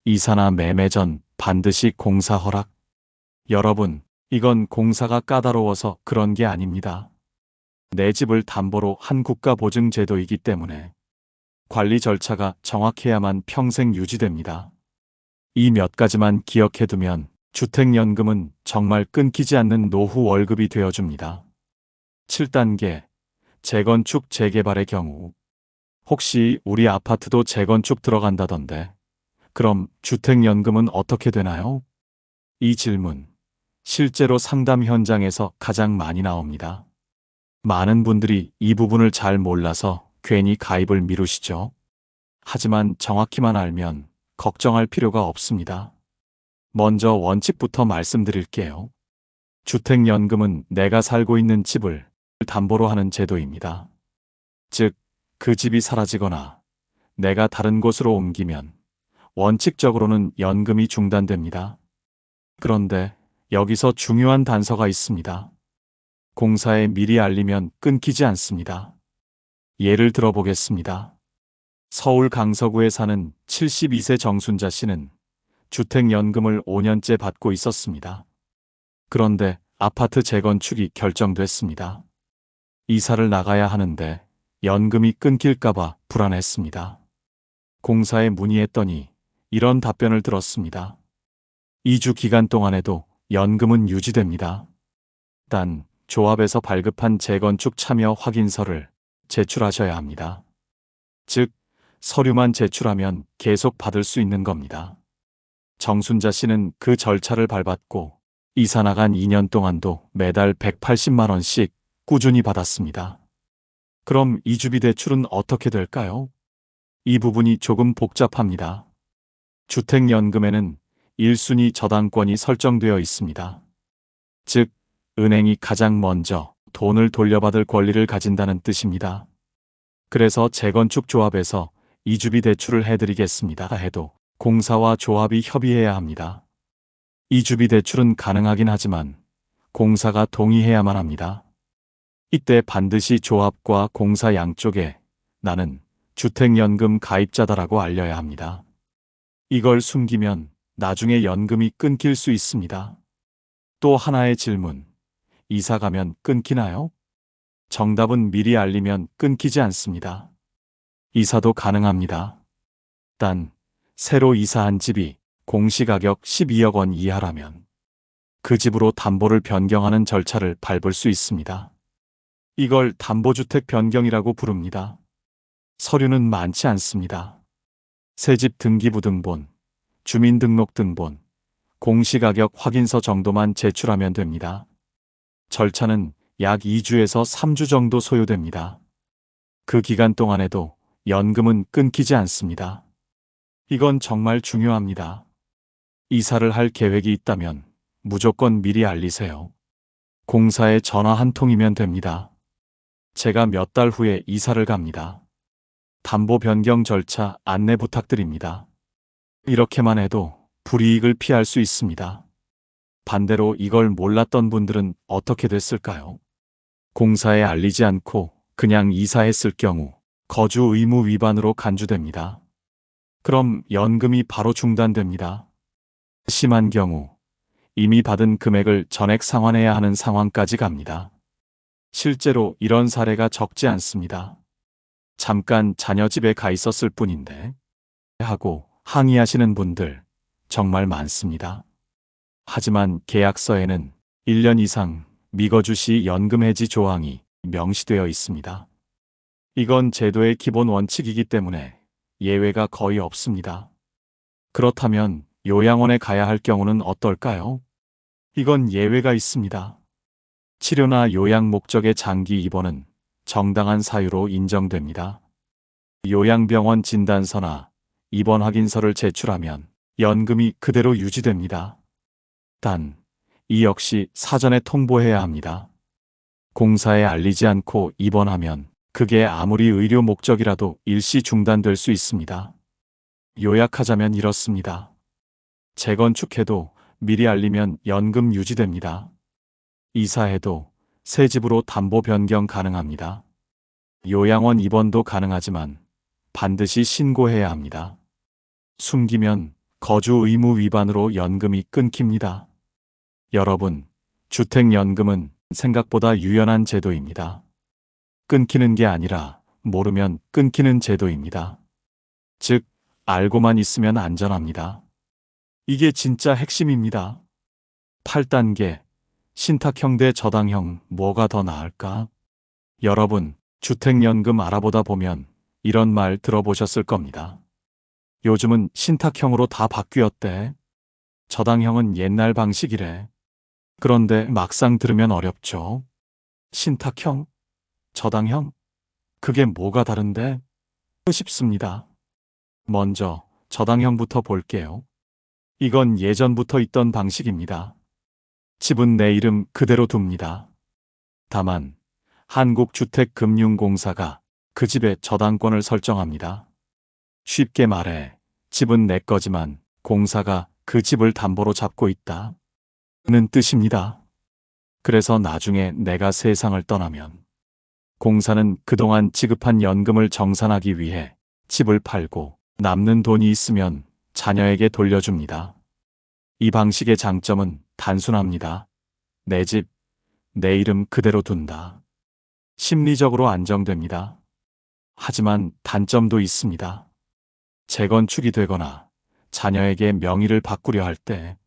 이사나 매매 전 반드시 공사 허락. 여러분, 이건 공사가 까다로워서 그런 게 아닙니다. 내 집을 담보로 한 국가보증제도이기 때문에 관리 절차가 정확해야만 평생 유지됩니다. 이 몇 가지만 기억해두면 주택연금은 정말 끊기지 않는 노후 월급이 되어줍니다. 7단계, 재건축 재개발의 경우. 혹시 우리 아파트도 재건축 들어간다던데 그럼 주택연금은 어떻게 되나요? 이 질문, 실제로 상담 현장에서 가장 많이 나옵니다. 많은 분들이 이 부분을 잘 몰라서 괜히 가입을 미루시죠. 하지만 정확히만 알면 걱정할 필요가 없습니다. 먼저 원칙부터 말씀드릴게요. 주택연금은 내가 살고 있는 집을 담보로 하는 제도입니다. 즉, 그 집이 사라지거나 내가 다른 곳으로 옮기면 원칙적으로는 연금이 중단됩니다. 그런데 여기서 중요한 단서가 있습니다. 공사에 미리 알리면 끊기지 않습니다. 예를 들어보겠습니다. 서울 강서구에 사는 72세 정순자 씨는 주택연금을 5년째 받고 있었습니다. 그런데 아파트 재건축이 결정됐습니다. 이사를 나가야 하는데 연금이 끊길까봐 불안했습니다. 공사에 문의했더니 이런 답변을 들었습니다. 2주 기간 동안에도 연금은 유지됩니다. 단, 조합에서 발급한 재건축 참여 확인서를 제출하셔야 합니다. 즉, 서류만 제출하면 계속 받을 수 있는 겁니다. 정순자 씨는 그 절차를 밟았고 이사 나간 2년 동안도 매달 180만 원씩 꾸준히 받았습니다. 그럼 이주비 대출은 어떻게 될까요? 이 부분이 조금 복잡합니다. 주택연금에는 1순위 저당권이 설정되어 있습니다. 즉, 은행이 가장 먼저 돈을 돌려받을 권리를 가진다는 뜻입니다. 그래서 재건축 조합에서 이주비 대출을 해드리겠습니다 해도 공사와 조합이 협의해야 합니다. 이주비 대출은 가능하긴 하지만 공사가 동의해야만 합니다. 이때 반드시 조합과 공사 양쪽에 나는 주택연금 가입자다라고 알려야 합니다. 이걸 숨기면 나중에 연금이 끊길 수 있습니다. 또 하나의 질문. 이사 가면 끊기나요? 정답은 미리 알리면 끊기지 않습니다. 이사도 가능합니다. 단, 새로 이사한 집이 공시가격 12억 원 이하라면 그 집으로 담보를 변경하는 절차를 밟을 수 있습니다. 이걸 담보주택 변경이라고 부릅니다. 서류는 많지 않습니다. 새집 등기부등본, 주민등록등본, 공시가격 확인서 정도만 제출하면 됩니다. 절차는 약 2주에서 3주 정도 소요됩니다. 그 기간 동안에도 연금은 끊기지 않습니다. 이건 정말 중요합니다. 이사를 할 계획이 있다면 무조건 미리 알리세요. 공사에 전화 한 통이면 됩니다. 제가 몇 달 후에 이사를 갑니다. 담보 변경 절차 안내 부탁드립니다. 이렇게만 해도 불이익을 피할 수 있습니다. 반대로 이걸 몰랐던 분들은 어떻게 됐을까요? 공사에 알리지 않고 그냥 이사했을 경우 거주 의무 위반으로 간주됩니다. 그럼 연금이 바로 중단됩니다. 심한 경우 이미 받은 금액을 전액 상환해야 하는 상황까지 갑니다. 실제로 이런 사례가 적지 않습니다. 잠깐 자녀 집에 가 있었을 뿐인데 하고 항의하시는 분들 정말 많습니다. 하지만 계약서에는 1년 이상 미거주 시 연금 해지 조항이 명시되어 있습니다. 이건 제도의 기본 원칙이기 때문에 예외가 거의 없습니다. 그렇다면 요양원에 가야 할 경우는 어떨까요? 이건 예외가 있습니다. 치료나 요양 목적의 장기 입원은 정당한 사유로 인정됩니다. 요양병원 진단서나 입원 확인서를 제출하면 연금이 그대로 유지됩니다. 단, 이 역시 사전에 통보해야 합니다. 공사에 알리지 않고 입원하면 그게 아무리 의료 목적이라도 일시 중단될 수 있습니다. 요약하자면 이렇습니다. 재건축해도 미리 알리면 연금 유지됩니다. 이사해도 새 집으로 담보 변경 가능합니다. 요양원 입원도 가능하지만 반드시 신고해야 합니다. 숨기면 거주 의무 위반으로 연금이 끊깁니다. 여러분, 주택연금은 생각보다 유연한 제도입니다. 끊기는 게 아니라 모르면 끊기는 제도입니다. 즉, 알고만 있으면 안전합니다. 이게 진짜 핵심입니다. 8단계, 신탁형 대 저당형 뭐가 더 나을까? 여러분, 주택연금 알아보다 보면 이런 말 들어보셨을 겁니다. 요즘은 신탁형으로 다 바뀌었대. 저당형은 옛날 방식이래. 그런데 막상 들으면 어렵죠. 신탁형? 저당형? 그게 뭐가 다른데? 싶습니다. 먼저 저당형부터 볼게요. 이건 예전부터 있던 방식입니다. 집은 내 이름 그대로 둡니다. 다만 한국주택금융공사가 그 집의 저당권을 설정합니다. 쉽게 말해 집은 내 거지만 공사가 그 집을 담보로 잡고 있다는 뜻입니다. 그래서 나중에 내가 세상을 떠나면 공사는 그동안 지급한 연금을 정산하기 위해 집을 팔고 남는 돈이 있으면 자녀에게 돌려줍니다. 이 방식의 장점은 단순합니다. 내 집, 내 이름 그대로 둔다. 심리적으로 안정됩니다. 하지만 단점도 있습니다. 재건축이 되거나 자녀에게 명의를 바꾸려 할 때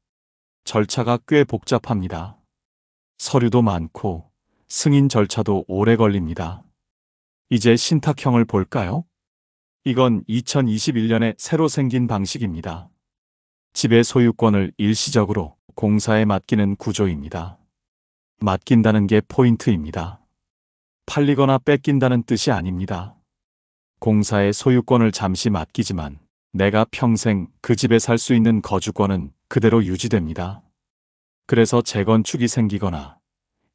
절차가 꽤 복잡합니다. 서류도 많고 승인 절차도 오래 걸립니다. 이제 신탁형을 볼까요? 이건 2021년에 새로 생긴 방식입니다. 집의 소유권을 일시적으로 공사에 맡기는 구조입니다. 맡긴다는 게 포인트입니다. 팔리거나 뺏긴다는 뜻이 아닙니다. 공사의 소유권을 잠시 맡기지만 내가 평생 그 집에 살 수 있는 거주권은 그대로 유지됩니다. 그래서 재건축이 생기거나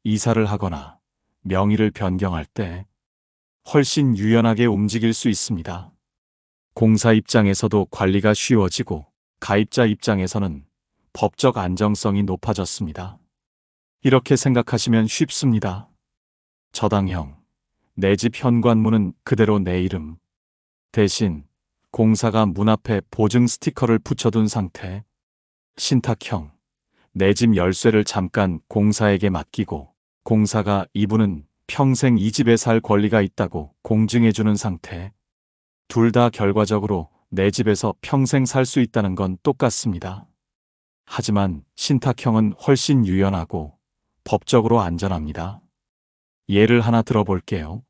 이사를 하거나 명의를 변경할 때 훨씬 유연하게 움직일 수 있습니다. 공사 입장에서도 관리가 쉬워지고 가입자 입장에서는 법적 안정성이 높아졌습니다. 이렇게 생각하시면 쉽습니다. 저당형, 내 집 현관문은 그대로 내 이름. 대신 공사가 문 앞에 보증 스티커를 붙여둔 상태. 신탁형, 내 집 열쇠를 잠깐 공사에게 맡기고 공사가 이분은 평생 이 집에 살 권리가 있다고 공증해주는 상태. 둘 다 결과적으로 내 집에서 평생 살 수 있다는 건 똑같습니다. 하지만 신탁형은 훨씬 유연하고 법적으로 안전합니다. 예를 하나 들어볼게요.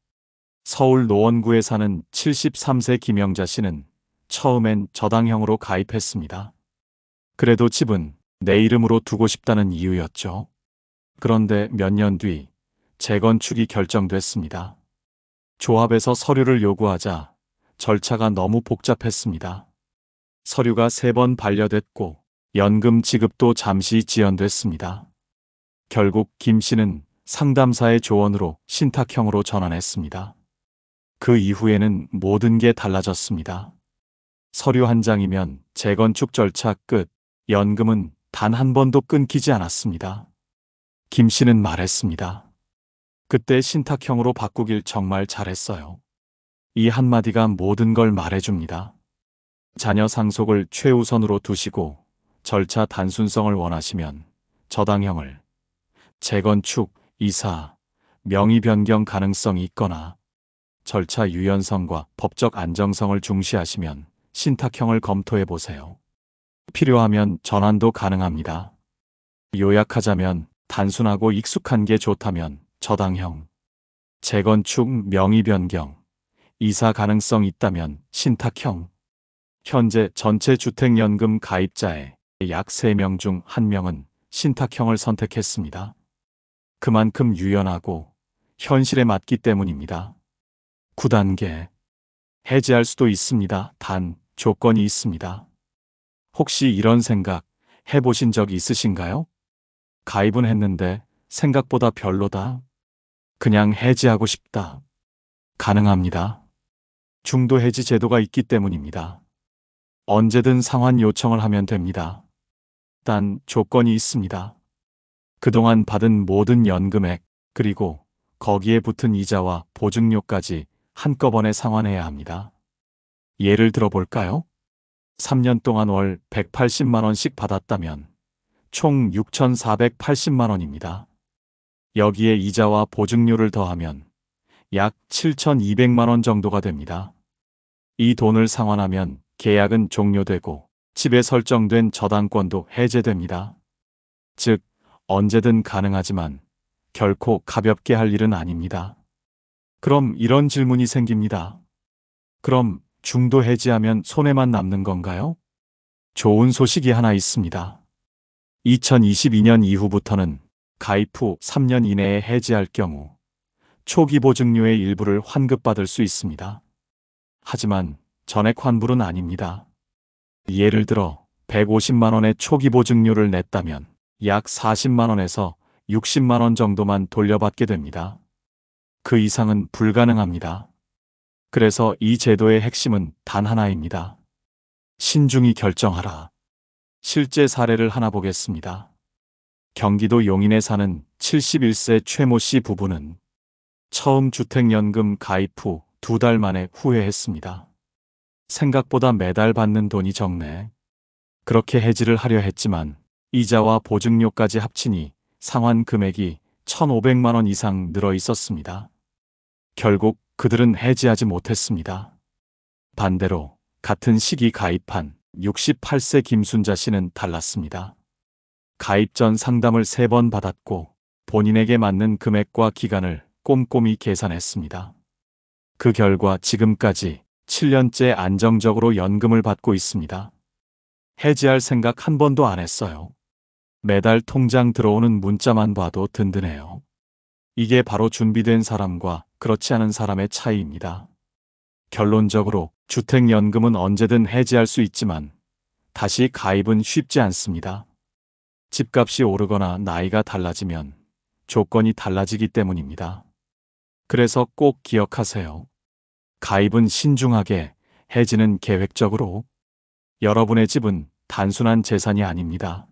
서울 노원구에 사는 73세 김영자 씨는 처음엔 저당형으로 가입했습니다. 그래도 집은 내 이름으로 두고 싶다는 이유였죠. 그런데 몇 년 뒤 재건축이 결정됐습니다. 조합에서 서류를 요구하자 절차가 너무 복잡했습니다. 서류가 3번 반려됐고 연금 지급도 잠시 지연됐습니다. 결국 김 씨는 상담사의 조언으로 신탁형으로 전환했습니다. 그 이후에는 모든 게 달라졌습니다. 서류 한 장이면 재건축 절차 끝, 연금은 단 한 번도 끊기지 않았습니다. 김 씨는 말했습니다. 그때 신탁형으로 바꾸길 정말 잘했어요. 이 한마디가 모든 걸 말해줍니다. 자녀 상속을 최우선으로 두시고 절차 단순성을 원하시면 저당형을, 재건축, 이사, 명의 변경 가능성이 있거나 절차 유연성과 법적 안정성을 중시하시면 신탁형을 검토해 보세요. 필요하면 전환도 가능합니다. 요약하자면 단순하고 익숙한 게 좋다면 저당형, 재건축, 명의 변경, 이사 가능성 있다면 신탁형. 현재 전체 주택연금 가입자의 약 3명 중 1명은 신탁형을 선택했습니다. 그만큼 유연하고 현실에 맞기 때문입니다. 9단계. 해지할 수도 있습니다. 단 조건이 있습니다. 혹시 이런 생각 해보신 적 있으신가요? 가입은 했는데 생각보다 별로다. 그냥 해지하고 싶다. 가능합니다. 중도 해지 제도가 있기 때문입니다. 언제든 상환 요청을 하면 됩니다. 단 조건이 있습니다. 그동안 받은 모든 연금액 그리고 거기에 붙은 이자와 보증료까지 한꺼번에 상환해야 합니다. 예를 들어볼까요? 3년 동안 월 180만 원씩 받았다면 총 6,480만 원입니다. 여기에 이자와 보증료를 더하면 약 7,200만 원 정도가 됩니다. 이 돈을 상환하면 계약은 종료되고 집에 설정된 저당권도 해제됩니다. 즉, 언제든 가능하지만 결코 가볍게 할 일은 아닙니다. 그럼 이런 질문이 생깁니다. 그럼 중도 해지하면 손해만 남는 건가요? 좋은 소식이 하나 있습니다. 2022년 이후부터는 가입 후 3년 이내에 해지할 경우 초기 보증료의 일부를 환급받을 수 있습니다. 하지만 전액 환불은 아닙니다. 예를 들어 150만 원의 초기 보증료를 냈다면 약 40만 원에서 60만 원 정도만 돌려받게 됩니다. 그 이상은 불가능합니다. 그래서 이 제도의 핵심은 단 하나입니다. 신중히 결정하라. 실제 사례를 하나 보겠습니다. 경기도 용인에 사는 71세 최모 씨 부부는 처음 주택연금 가입 후 2달 만에 후회했습니다. 생각보다 매달 받는 돈이 적네. 그렇게 해지를 하려 했지만 이자와 보증료까지 합치니 상환 금액이 1,500만 원 이상 늘어 있었습니다. 결국 그들은 해지하지 못했습니다. 반대로 같은 시기 가입한 68세 김순자 씨는 달랐습니다. 가입 전 상담을 3번 받았고 본인에게 맞는 금액과 기간을 꼼꼼히 계산했습니다. 그 결과 지금까지 7년째 안정적으로 연금을 받고 있습니다. 해지할 생각 한 번도 안 했어요. 매달 통장 들어오는 문자만 봐도 든든해요. 이게 바로 준비된 사람과 그렇지 않은 사람의 차이입니다. 결론적으로 주택연금은 언제든 해지할 수 있지만 다시 가입은 쉽지 않습니다. 집값이 오르거나 나이가 달라지면 조건이 달라지기 때문입니다. 그래서 꼭 기억하세요. 가입은 신중하게, 해지는 계획적으로. 여러분의 집은 단순한 재산이 아닙니다.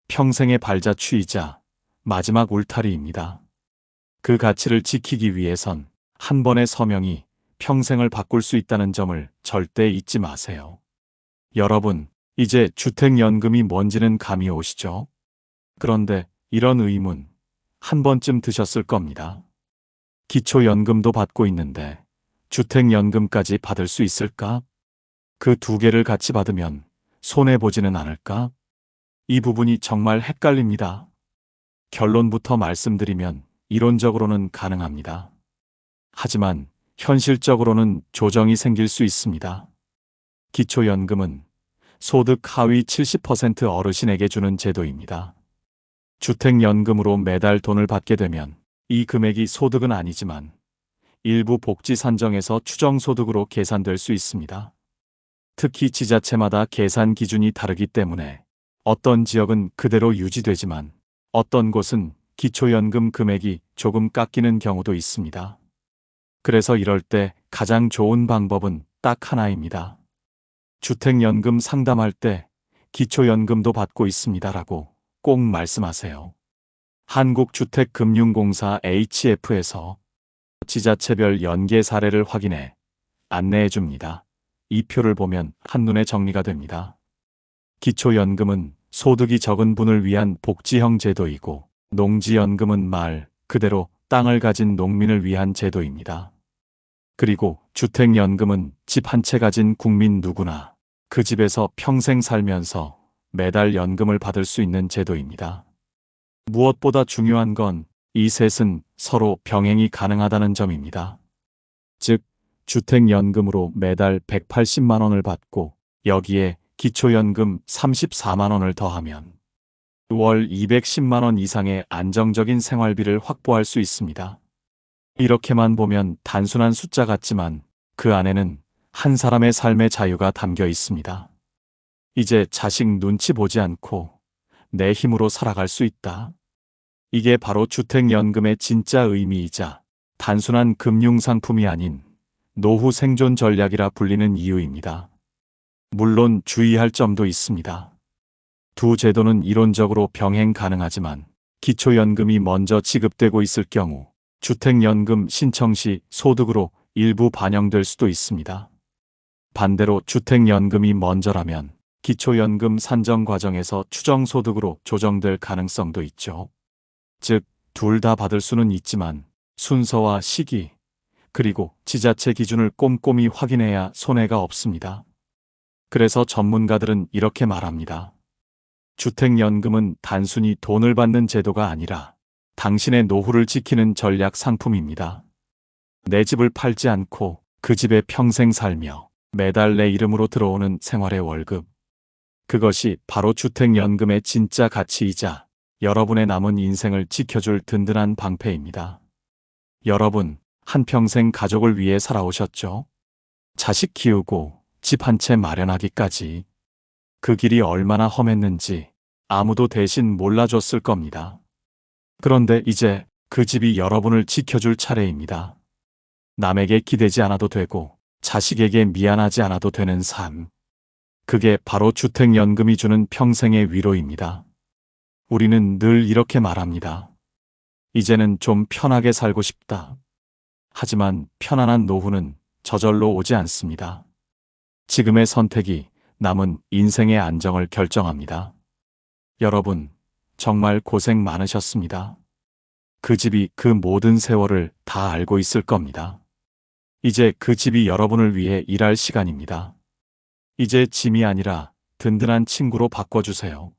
평생의 발자취이자 마지막 울타리입니다. 그 가치를 지키기 위해선 한 번의 서명이 평생을 바꿀 수 있다는 점을 절대 잊지 마세요. 여러분, 이제 주택연금이 뭔지는 감이 오시죠? 그런데 이런 의문 한 번쯤 드셨을 겁니다. 기초연금도 받고 있는데 주택연금까지 받을 수 있을까? 그 2개를 같이 받으면 손해보지는 않을까? 이 부분이 정말 헷갈립니다. 결론부터 말씀드리면 이론적으로는 가능합니다. 하지만 현실적으로는 조정이 생길 수 있습니다. 기초연금은 소득 하위 70% 어르신에게 주는 제도입니다. 주택연금으로 매달 돈을 받게 되면 이 금액이 소득은 아니지만 일부 복지 산정에서 추정소득으로 계산될 수 있습니다. 특히 지자체마다 계산 기준이 다르기 때문에 어떤 지역은 그대로 유지되지만 어떤 곳은 기초연금 금액이 조금 깎이는 경우도 있습니다. 그래서 이럴 때 가장 좋은 방법은 딱 하나입니다. 주택연금 상담할 때 기초연금도 받고 있습니다라고 꼭 말씀하세요. 한국주택금융공사 HF에서 지자체별 연계 사례를 확인해 안내해 줍니다. 이 표를 보면 한눈에 정리가 됩니다. 기초연금은 소득이 적은 분을 위한 복지형 제도이고 농지연금은 말 그대로 땅을 가진 농민을 위한 제도입니다. 그리고 주택연금은 집 한 채 가진 국민 누구나 그 집에서 평생 살면서 매달 연금을 받을 수 있는 제도입니다. 무엇보다 중요한 건 이 셋은 서로 병행이 가능하다는 점입니다. 즉, 주택연금으로 매달 180만 원을 받고 여기에 기초연금 34만 원을 더하면 월 210만 원 이상의 안정적인 생활비를 확보할 수 있습니다. 이렇게만 보면 단순한 숫자 같지만 그 안에는 한 사람의 삶의 자유가 담겨 있습니다. 이제 자식 눈치 보지 않고 내 힘으로 살아갈 수 있다. 이게 바로 주택연금의 진짜 의미이자 단순한 금융상품이 아닌 노후 생존 전략이라 불리는 이유입니다. 물론 주의할 점도 있습니다. 두 제도는 이론적으로 병행 가능하지만 기초연금이 먼저 지급되고 있을 경우 주택연금 신청 시 소득으로 일부 반영될 수도 있습니다. 반대로 주택연금이 먼저라면 기초연금 산정 과정에서 추정소득으로 조정될 가능성도 있죠. 즉, 둘 다 받을 수는 있지만 순서와 시기, 그리고 지자체 기준을 꼼꼼히 확인해야 손해가 없습니다. 그래서 전문가들은 이렇게 말합니다. 주택연금은 단순히 돈을 받는 제도가 아니라 당신의 노후를 지키는 전략 상품입니다. 내 집을 팔지 않고 그 집에 평생 살며 매달 내 이름으로 들어오는 생활의 월급. 그것이 바로 주택연금의 진짜 가치이자 여러분의 남은 인생을 지켜줄 든든한 방패입니다. 여러분, 한평생 가족을 위해 살아오셨죠? 자식 키우고 집 한 채 마련하기까지. 그 길이 얼마나 험했는지 아무도 대신 몰라줬을 겁니다. 그런데 이제 그 집이 여러분을 지켜줄 차례입니다. 남에게 기대지 않아도 되고 자식에게 미안하지 않아도 되는 삶. 그게 바로 주택연금이 주는 평생의 위로입니다. 우리는 늘 이렇게 말합니다. 이제는 좀 편하게 살고 싶다. 하지만 편안한 노후는 저절로 오지 않습니다. 지금의 선택이 남은 인생의 안정을 결정합니다. 여러분, 정말 고생 많으셨습니다. 그 집이 그 모든 세월을 다 알고 있을 겁니다. 이제 그 집이 여러분을 위해 일할 시간입니다. 이제 짐이 아니라 든든한 친구로 바꿔주세요.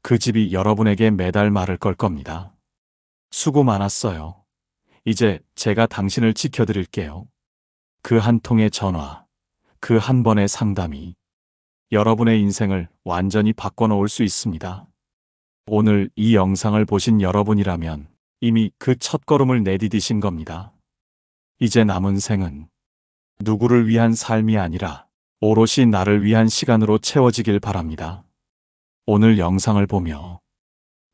그 집이 여러분에게 매달 말을 걸 겁니다. 수고 많았어요. 이제 제가 당신을 지켜드릴게요. 그 한 통의 전화, 그 한 번의 상담이 여러분의 인생을 완전히 바꿔놓을 수 있습니다. 오늘 이 영상을 보신 여러분이라면 이미 그 첫걸음을 내디디신 겁니다. 이제 남은 생은 누구를 위한 삶이 아니라 오롯이 나를 위한 시간으로 채워지길 바랍니다. 오늘 영상을 보며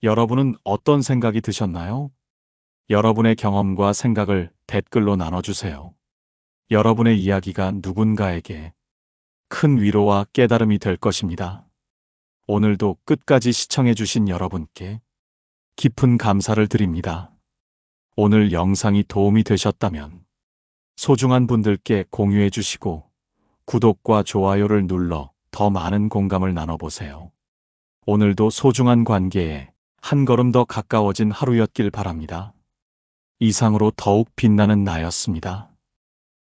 여러분은 어떤 생각이 드셨나요? 여러분의 경험과 생각을 댓글로 나눠주세요. 여러분의 이야기가 누군가에게 큰 위로와 깨달음이 될 것입니다. 오늘도 끝까지 시청해주신 여러분께 깊은 감사를 드립니다. 오늘 영상이 도움이 되셨다면 소중한 분들께 공유해 주시고 구독과 좋아요를 눌러 더 많은 공감을 나눠보세요. 오늘도 소중한 관계에 한 걸음 더 가까워진 하루였길 바랍니다. 이상으로 더욱 빛나는 나였습니다.